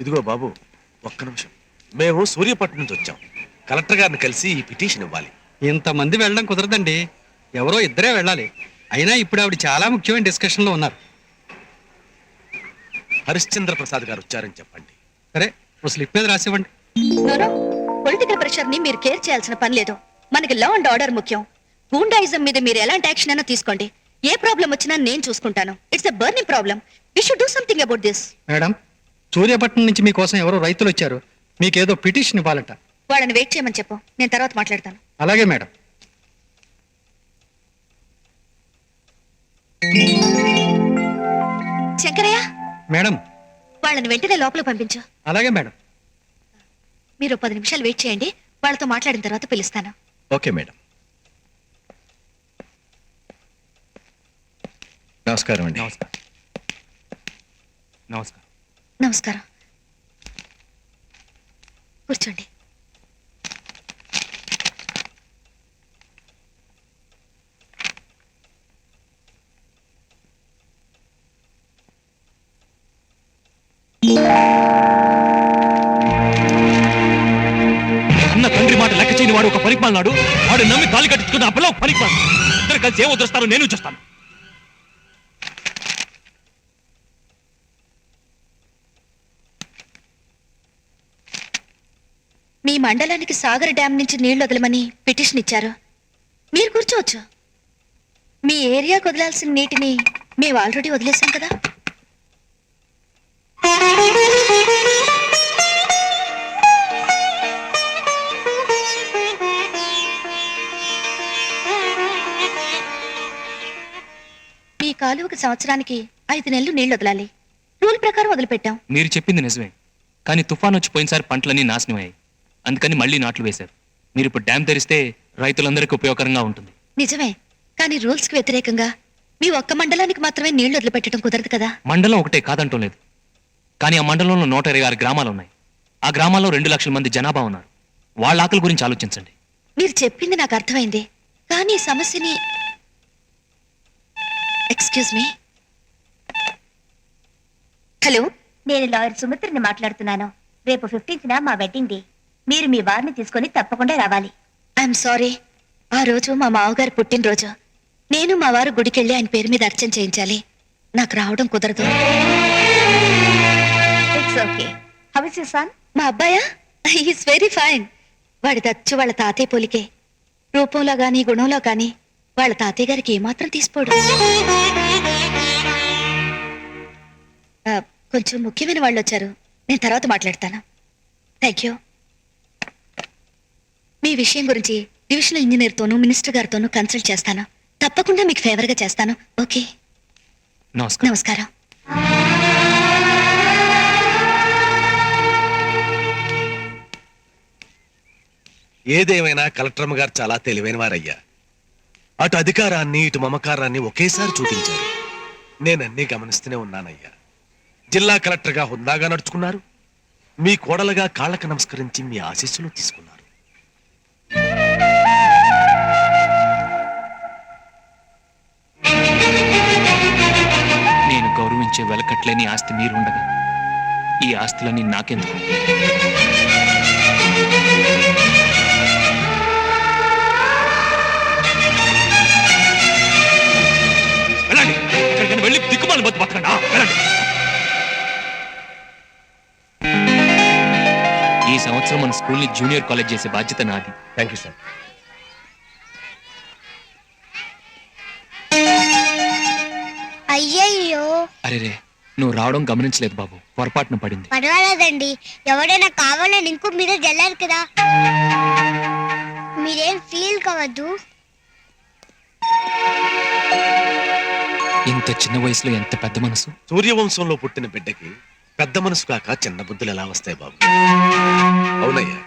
ఇదిగో బాబు, ఒక్క నిమిషం. మేము సూర్యపట్నం నుంచి వచ్చాం. కలెక్టర్ గారిని కలిసి ఈ పిటిషన్ ఇవ్వాలి. ఇంతమంది వెళ్ళడం కుదరదండి. ఎవరో ఇద్దరే వెళ్ళాలి. అయినా ఇప్పుడు ఆవిడ చాలా ముఖ్యమైన డిస్కషన్లో ఉన్నారు. హరిశ్చంద్ర ప్రసాద్ గారు వచ్చారని చెప్పండి. సరే, ఓ స్లిప్ మీద రాసివ్వండి. నోనో, పొలిటికల్ ప్రెషర్ ని మీరు కేర్ చేయాల్సిన పని లేదు. మనకి లా అండ్ ఆర్డర్ ముఖ్యం. గూండాయిజం మీద మీరు ఎలాంటి యాక్షన్ అయినా తీసుకోండి. ఏ ప్రాబ్లం వచ్చినా నేను చూసుకుంటాను. It's a burning problem. We should do something about this. Madam, Suryapatnam నుంచి మీకోసం ఎవరో రైతులు వచ్చారు. మీకేదో పిటిషన్ ఇవ్వాలట. వాళ్ళని వెయిట్ చేయమని చెప్పు, నేను తర్వాత మాట్లాడతాను. అలాగే మేడం. శంకరయ్య, మేడం. వాళ్ళని వెంటనే లోపల పంపించు. అలాగే మేడం. మీరు 10 నిమిషాలు వెయిట్ చేయండి. వాళ్ళతో మాట్లాడిన తర్వాత పిలుస్తాను. Okay madam. నమస్కారం అండి. నమస్కారం. నమస్కారం. నమస్కారం. కూర్చోండి. అన్న తండ్రి మాట లెక్క చేయని వాడు ఒక పరిపాలనాడు. వాడు నమ్మి తాలి కట్టించుకున్న అప్పలో పరిపాలన. ఇద్దరు కలిసి ఏం వదిలేస్తారో నేను చూస్తాను. మీ మండలానికి సాగర్ డ్యాం నుంచి నీళ్లు వదలమని పిటిషన్ ఇచ్చారు. మీరు కూర్చోవచ్చు. మీ ఏరియాకు వదలాల్సిన నీటిని మేము ఆల్రెడీ వదిలేసాం కదా. మీ కాలువకి సంవత్సరానికి 5 నెలలు నీళ్లు వదలాలి. రూల్ ప్రకారం వదిలిపెట్టాం. మీరు చెప్పింది నిజమే, కానీ తుఫాన్ వచ్చి పోయినసారి పంటలన్నీ నాశనం అయ్యాయి. అందుకని మళ్ళీ నాట్లు వేశారు. మీరు ఇప్పుడు డ్యామ్ తెరిస్తే రైతులందరికీ ఉపయోగకరంగా ఉంటుంది. నిజమే, కానీ రూల్స్ కి వ్యతిరేకంగా మీ ఒక్క మండలానికి మాత్రమే నీళ్లు వదిలిపెట్టడం కుదరదు కదా. మండలం ఒకటే కాదంటం లేదు, కానీ ఆ మండలంలో 126 గ్రామాలు ఉన్నాయి. ఆ గ్రామాల్లో 2 లక్షల మంది జనాభా ఉన్నారు. వాళ్ళ ఆకలి గురించి ఆలోచించండి. మీరు చెప్పింది నాకు అర్థమైంది, కానీ ఈ సమస్యని... ఎక్స్క్యూజ్ మీ. హలో, నేను లాయర్ సుమిత్రని మాట్లాడుతున్నాను. రేపు 15న మా వెడ్డింగ్ డే. మీరు మీ వారిని తీసుకొని తప్పకుండా రావాలి. I'm sorry. ఆ రోజు మా మావగారు పుట్టినరోజు. నేను మా వారు గుడికెళ్ళి ఆయన పేరు మీద అర్చన చేయించాలి. నాకు రావడం కుదరదు. It's okay. How is your son? మా అబ్బాయా? Is very fine. వాడి దచ్చు వాళ్ళ తాతయ్య పోలికే. రూపంలో గాని గుణంలో గాని వాళ్ళ తాతయ్య గారికి ఏమాత్రం తీసిపోడు. కొంచెం ముఖ్యమైన వాళ్ళు వచ్చారు. నేను తర్వాత మాట్లాడతాను. Thank you. మీ విషయం గురించి డివిజనల్ ఇంజనీర్తోనూ మినిస్టర్ గారితోనూ కన్సల్ట్ చేస్తాను. తప్పకుండా మీకు ఫేవర్గా చేస్తాను. ఓకే, నమస్కారం. నమస్కారం. ఏదేమైనా కలెక్టర్ గారు చాలా తెలివైన వారయ్యా. అటు అధికారాన్ని ఇటు మమకారాన్ని ఒకేసారి చూపించారు. నేనన్నీ గమనిస్తూనే ఉన్నానయ్యా. జిల్లా కలెక్టర్గా హుందాగా నడుచుకున్నారు. మీ కోడలుగా కాళ్ళకు నమస్కరించి మీ ఆశీస్సులు తీసుకున్నారు. నేను గౌరవించే వెలకట్లేని ఆస్తి మీరుండగా ఈ ఆస్తులన్నీ నాకెందుకు? వెళ్ళండి, ఎక్కడికైనా వెళ్ళి దిక్కుమాలి బతకండి. వెళ్ళండి. ఈ సంవత్సరం మన స్కూల్ని జూనియర్ కాలేజ్ చేసే బాధ్యత నాది. Thank you sir. అయ్యయ్యో, అరేరే, నువ్వు రావడం గమనించలేదు బాబు, పొరపాటున పడింది. పర్వాలేదండి. ఎవరైనా కావాలని ఇంకో మీద జల్లారు కదా. మీరేం ఫీల్ కావద్దు. ఇంత చిన్న వయసులో ఎంత పెద్ద మనసు. సూర్యవంశంలో పుట్టిన బిడ్డకి పెద్ద మనసు కాక చిన్న బుద్ధులు ఎలా వస్తాయి బాబు? అవునయ్యా,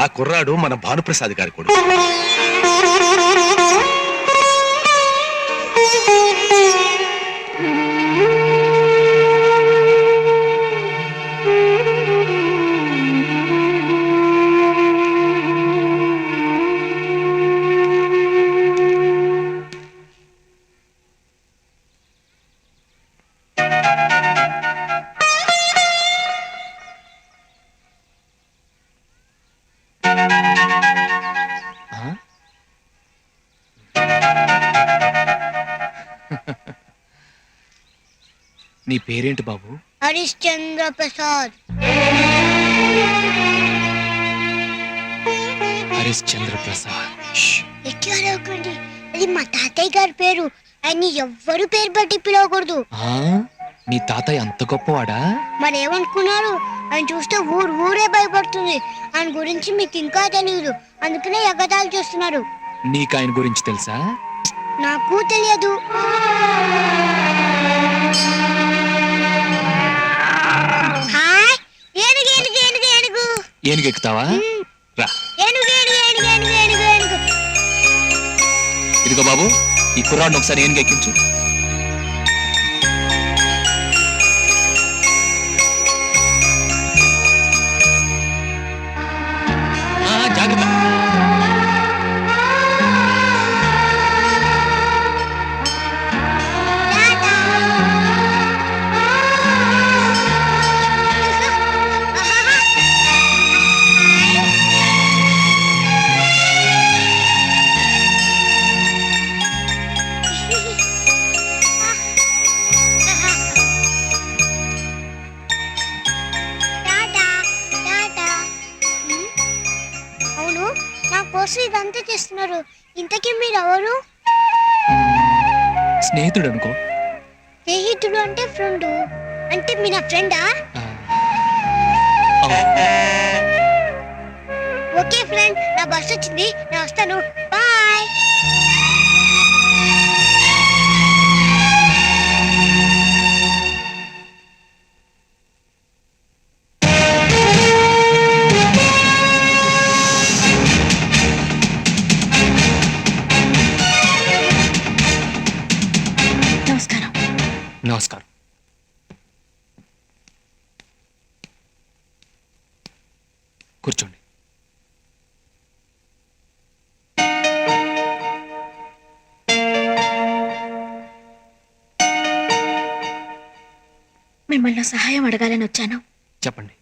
ఆ కుర్రాడు మన భానుప్రసాద్ గారి కొడుకు. నీ పేరేంటి బాబు? హరిశ్చంద్ర ప్రసాద్. హరిశ్చంద్ర ప్రసాద్. ఎట్లా అడగకండి, అది మా తాతయ్య గారి పేరు. ఆయన ఎవ్వరు పేరు బట్టి పిలవకూడదు. ఆ, మీ తాతయ్య అంత గొప్పవాడా? మరేమనుకున్నారు? ఆయన చూస్తే ఊరే భయపడుతుంది. ఆయన గురించి మీకు ఇంకా తెలియదు, అందుకనే ఎగతాళి చేస్తున్నారు. నీకు ఆయన గురించి తెలుసా? నాకు తెలియదు. హాయ్, ఏనుగు ఏనుగు ఏనుగు ఏనుగు ఏనుగు ఎక్కుతావా? రా. ఏనుగు ఏనుగు ఏనుగు ఏనుగు ఏనుగు ఏనుగు. ఇదిగో బాబు, ఈ కుర్రాడిని ఒకసారి ఏనుగు ఎక్కించు. జాగ్రత్త. అవును, నా కోసం ఇదంతా చేస్తున్నారు. ఇంతకీ మీరు ఎవరు? స్నేహితుడు అనుకో. స్నేహితుడు అంటే ఫ్రెండ్. అంటే మీ నా ఫ్రెండా? ఆ, అవును. ఓకే ఫ్రెండ్, నా బస్ వచ్చింది, నేను వస్తాను. బాయ్. నమస్కారం. నమస్కారం. కూర్చోండి. మిమ్మల్ని సహాయం అడగాలని వచ్చాను. చెప్పండి.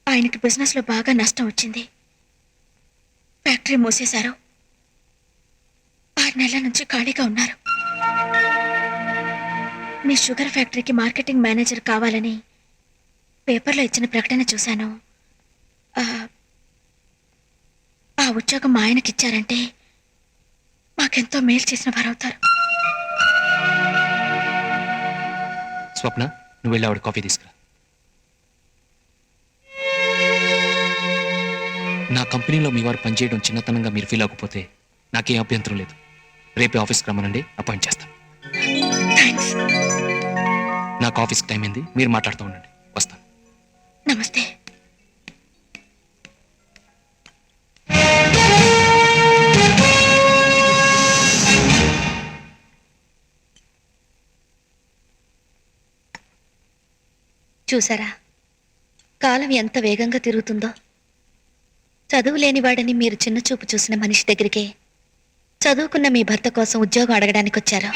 ఆయనకి బిజినెస్ లో బాగా నష్టం వచ్చింది. ఫ్యాక్టరీ మూసేశారు. 6 నెలల నుంచి ఖాళీగా ఉన్నారు. మీ షుగర్ ఫ్యాక్టరీకి మార్కెటింగ్ మేనేజర్ కావాలని పేపర్లో ఇచ్చిన ప్రకటన చూశాను. ఆ ఉద్యోగం మా ఆయనకి ఇచ్చారంటే మాకెంతో మేలు చేసిన వారవుతారు. స్వప్న, నువ్వు వెళ్ళి ఆవిడ కాఫీ తీసుకురా. నా కంపెనీలో మీ వారు పనిచేయడం చిన్నతనంగా మీరు ఫీల్ అవ్వకపోతే నాకేం అభ్యంతరం లేదు. రేపే ఆఫీస్కి రమ్మనండి, అపాయింట్ చేస్తాను. థ్యాంక్స్. నాకు ఆఫీస్కి టైం అయింది, మీరు మాట్లాడుతూ ఉండండి. వస్తాను. నమస్తే. చూసారా, కాలం ఎంత వేగంగా తిరుగుతుందో. చదువు లేనివాడని మీరు చిన్న చూపు చూసిన మనిషి దగ్గరికి చదువుకున్న మీ భర్త కోసం ఉద్యోగం అడగడానికి వచ్చారు.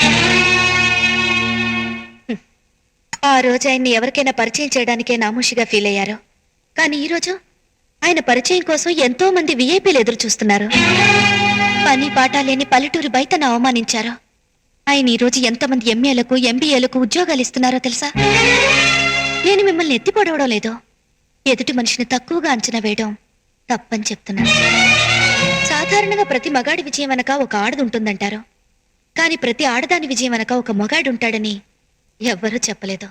ఆ రోజు ఆయన్ని ఎవరికైనా పరిచయం చేయడానికే నామూషిగా ఫీల్ అయ్యారు. కానీ ఈరోజు ఆయన పరిచయం కోసం ఎంతో మంది విఐపీలు ఎదురు చూస్తున్నారు. పని పాట లేని పల్లెటూరు బయటను అవమానించారు. ఆయన ఈరోజు ఎంతమంది ఎంఏలకు ఎంబీఏలకు ఉద్యోగాలు ఇస్తున్నారో తెలుసా? నేను మిమ్మల్ని ఎత్తిపొడవడం లేదు, ఎదుటి మనిషిని తక్కువగా అంచనా వేయడం తప్పని చెప్తున్నాను. సాధారణంగా ప్రతి మగాడి విజయం వెనక ఒక ఆడది ఉంటుందంటారు. కానీ ప్రతి ఆడదాని విజయం వెనక ఒక మగాడు ఉంటాడని ఎవ్వరూ చెప్పలేదు.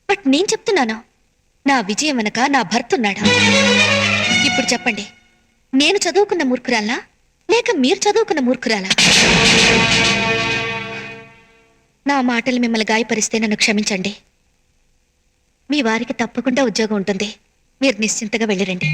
బట్ నేను చెప్తున్నాను, నా విజయం వెనక నా భర్త ఉన్నాడు. ఇప్పుడు చెప్పండి, నేను చదువుకున్న మూర్ఖురాలా లేక మీరు చదువుకున్న మూర్ఖురాలా? నా మాటలు మిమ్మల్ని గాయపరిస్తే నన్ను క్షమించండి. మీ వారికి తప్పకుండా ఉద్యోగం ఉంటుంది. మీరు నిశ్చింతగా వెళ్ళిరండి.